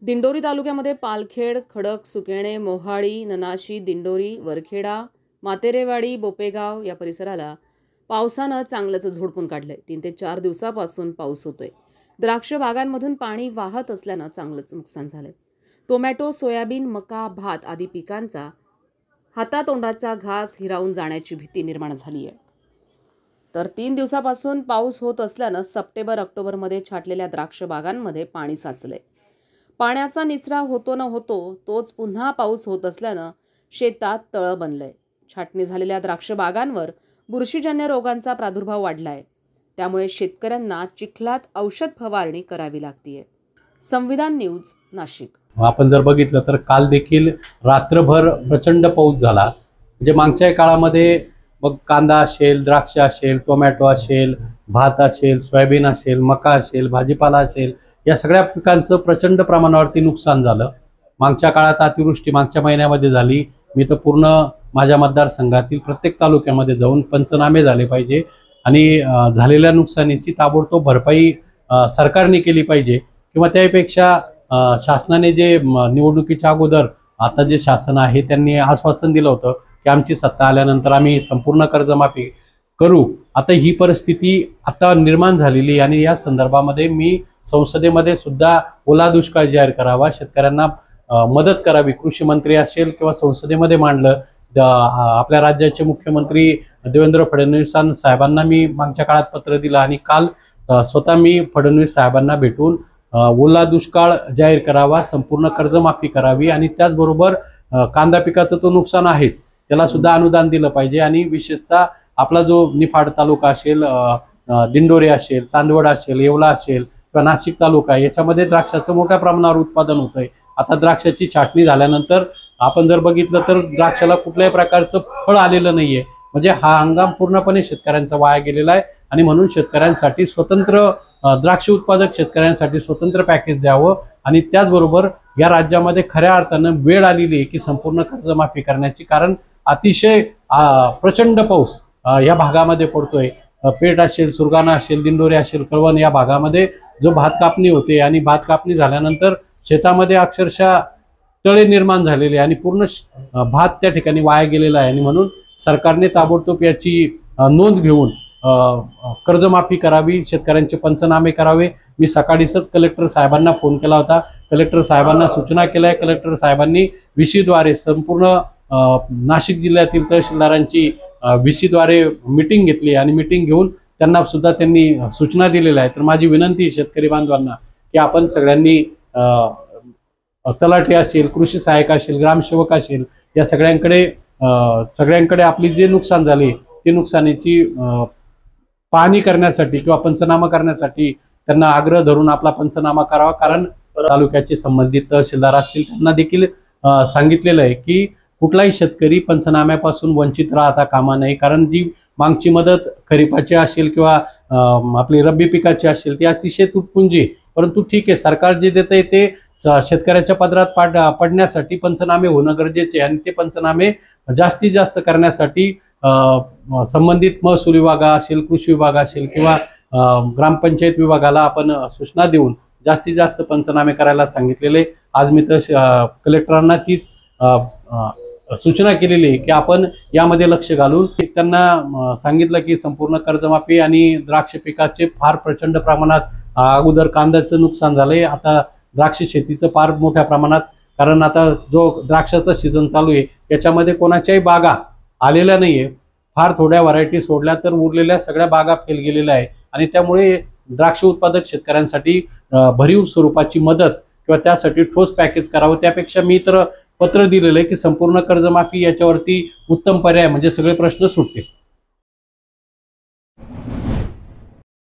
दिंडोरी तालुक्यामध्ये पालखेड, खडक, सुकेणे, मोहाडी, ननाशी, दिंडोरी, वरखेडा, मातेरेवाडी, बोपेगाव या परिसराला पावसानं चांगलंच झोडपून काढलंय। 3 ते 4 दिवसापासून पाऊस होतोय। द्राक्ष बागांमधून पाणी वाहत असल्यानं चांगलंच नुकसान झालंय। टोमॅटो, सोयाबीन, मका, भात आदी पिकांचा हातातोंडाचा घास हिरावून जाण्याची भीती निर्माण झाली आहे। तर 3 दिवसापासून पाऊस होत असल्यानं सप्टेंबर-ऑक्टोबरमध्ये छाटलेल्या द्राक्ष बागांमध्ये पाणी साचलंय। पाण्याचा निचरा होतो न होतो तोच पुन्हा पाऊस होत असल्यानं शेतात तळं बनलंय। छाटणी झालेल्या द्राक्ष बागांवर बुरशीजन्य रोगांचा प्रादुर्भाव वाढलाय। त्यामुळे शेतकऱ्यांना चिखलात औषध फवारणी करावी लागतेय। संविधान न्यूज, नाशिक। आपण जर बघितलं तर काल देखील रात्रभर प्रचंड पाऊस झाला। म्हणजे मागच्या काळामध्ये मग कांदा असेल, द्राक्ष असेल, टोमॅटो असेल, भात असेल, सोयाबीन असेल, मका असेल, भाजीपाला असेल, या सगळ्या पिकांचं प्रचंड प्रमाणावरती नुकसान झालं। मागच्या काळात अतिवृष्टी मागच्या महिन्यामध्ये झाली। मी तर पूर्ण माझ्या मतदारसंघातील प्रत्येक तालुक्यामध्ये जाऊन पंचनामे झाले पाहिजे आणि झालेल्या नुकसानीची ताबडतोब भरपाई सरकारने केली पाहिजे किंवा त्यापेक्षा शासनाने जे निवडणुकीच्या अगोदर आता जे शासन आहे त्यांनी आश्वासन दिलं होतं की आमची सत्ता आल्यानंतर आम्ही संपूर्ण कर्जमाफी करू। आता ही परिस्थिती आता निर्माण झालेली आणि या संदर्भामध्ये मी संसदेमध्ये सुद्धा ओला दुष्काळ जाहीर करावा, शेतकऱ्यांना मदत करावी, कृषी मंत्री असेल किंवा संसदेमध्ये मांडलं। आपल्या राज्याचे मुख्यमंत्री देवेंद्र फडणवीस साहेबांना मी मागच्या काळात पत्र दिलं आणि काल स्वतः मी फडणवीस साहेबांना भेटून ओला दुष्काळ जाहीर करावा, संपूर्ण कर्जमाफी करावी आणि त्याचबरोबर कांदा पिकाचं तो नुकसान आहेच, त्याला सुद्धा अनुदान दिलं पाहिजे। आणि विशेषतः आपला जो निफाड तालुका असेल, दिंडोरी असेल, चांदवड असेल, येवला असेल किंवा नाशिक तालुका, याच्यामध्ये द्राक्षाचं मोठ्या प्रमाणावर उत्पादन होतंय। आता द्राक्षाची छाटणी झाल्यानंतर आपण जर बघितलं तर द्राक्षाला कुठल्याही प्रकारचं फळ आलेलं नाहीये। म्हणजे हा हंगाम पूर्णपणे शेतकऱ्यांचा वाया गेलेला आहे आणि म्हणून शेतकऱ्यांसाठी स्वतंत्र द्राक्ष उत्पादक शेतकऱ्यांसाठी स्वतंत्र पॅकेज द्यावं आणि त्याचबरोबर या राज्यामध्ये खऱ्या अर्थानं वेळ आलेली आहे की संपूर्ण कर्जमाफी करण्याची, कारण अतिशय प्रचंड पाऊस या भागामध्ये पडतोय। पेठ असेल, सुरगाणा असेल, दिंडोरी असेल, कळवण या भागामध्ये जो भात कापणी होते आणि भात कापणी झाल्यानंतर शेतामध्ये अक्षरशः तळे निर्माण झालेले आणि पूर्ण भात त्या ठिकाणी वाया गेलेला आहे आणि म्हणून सरकारने ताबडतोब याची नोंद घेऊन कर्जमाफी करावी, शेतकऱ्यांचे पंचनामे करावे। मी सकाळीच कलेक्टर साहेबांना फोन केला होता, कलेक्टर साहेबांना सूचना केल्या। कलेक्टर साहेबांनी व्हीसीद्वारे संपूर्ण नाशिक जिल्ह्यातील तहसीलदारांची व्हीसीद्वारे मीटिंग घेतली आणि मीटिंग घेऊन त्यांना सुद्धा त्यांनी सूचना दिलेल्या आहेत। तर माझी विनंती आहे शेतकरी बांधवांना की आपण सगळ्यांनी तलाठी असेल, कृषी सहाय्यक असेल, ग्रामसेवक असेल, या सगळ्यांकडे आपली जे नुकसान झाले ते नुकसानीची पाहणी करण्यासाठी किंवा पंचनामा करण्यासाठी त्यांना आग्रह धरून आपला पंचनामा करावा। कारण तालुक्याचे संबंधित तहसीलदार असतील त्यांना देखील सांगितलेलं आहे की कुठलाही शेतकरी पंचनाम्यापासून वंचित राहता कामा नये, कारण जी मागची मदत खरीपाची असेल किंवा आपली रब्बी पिकाची असेल ती अतिशय तुटपुंजी, परंतु ठीक आहे, सरकार जे देतंय ते शेतकऱ्याच्या पदरात पडण्यासाठी पंचनामे होणं गरजेचे आहे आणि ते पंचनामे जास्तीत जास्त करण्यासाठी संबंधित महसूल विभाग असेल, कृषी विभाग असेल किंवा ग्रामपंचायत विभागाला आपण सूचना देऊन जास्तीत जास्त पंचनामे करायला सांगितलेले। आज मी तर कलेक्टरांना तीच सूचना केलेली आहे की आपण यामध्ये लक्ष घालून त्यांना सांगितलं की संपूर्ण कर्जमाफी आणि द्राक्ष पिकाचे फार प्रचंड प्रमाणात अगोदर कांद्याचं नुकसान झालंय, आता द्राक्ष शेतीचं फार मोठ्या प्रमाणात, कारण आता जो द्राक्षाचा सीझन चालू आहे याच्यामध्ये कोणाच्याही बागा आलेल्या नाहीये, फार थोड्या व्हरायटी सोडल्या तर उरलेल्या सगळ्या बागा फेल गेलेल्या आहे आणि त्यामुळे द्राक्ष उत्पादक शेतकऱ्यांसाठी भरीव स्वरूपाची मदत किंवा त्यासाठी ठोस पॅकेज करावं। त्यापेक्षा मी तर पत्र दिलेलं आहे की संपूर्ण कर्जमाफी याच्यावरती उत्तम पर्याय, म्हणजे सगळे प्रश्न सुटतील।